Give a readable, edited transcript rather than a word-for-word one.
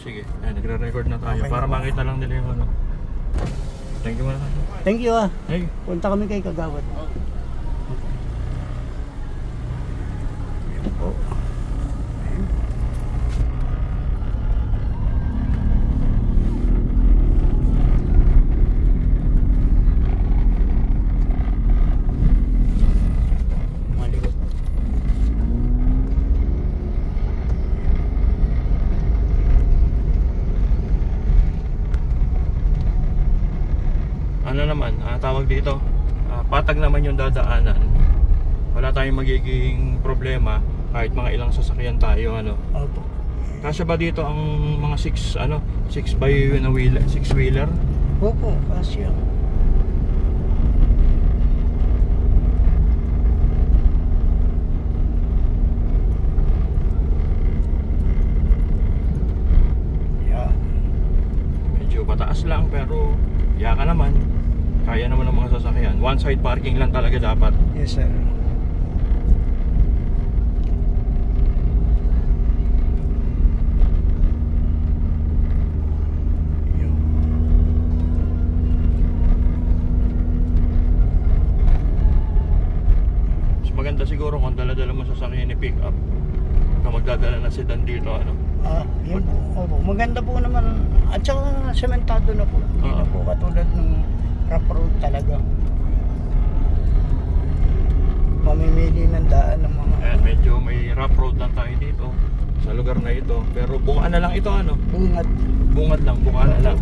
Sige, ayan, nagre-record na tayo Okay para na. makita lang nila yung ano. Thank you muna. Thank you ah. Hey. Punta kami kay Kagawad. Yan po. Ayan. Malikot. Ano naman, tawag dito, patag naman yung dadaanan. Wala tayong magiging problema kahit mga ilang sasakyan tayo, ano. Opo. Kasya ba dito ang mga 6 by wheel, 6 wheeler? Opo, kasya. Yan. Medyo pataas lang pero yaka naman. Kaya naman ng mga sasakyan. One side parking lang talaga dapat. Yes sir. Yun. Mas maganda siguro kung dala-dala mo sasakyan ni pick up. Kung magdadala na sedan dito, ano. Yun po. Opo. Maganda po naman. At saka sementado na po. Hindi na po katulad ng rough road talaga. Mamimili ng daan ng mga Ayan, medyo may rough road lang tayo dito sa lugar na ito. Pero buka na lang ito, ano. bungat. Bungad lang, buka na lang.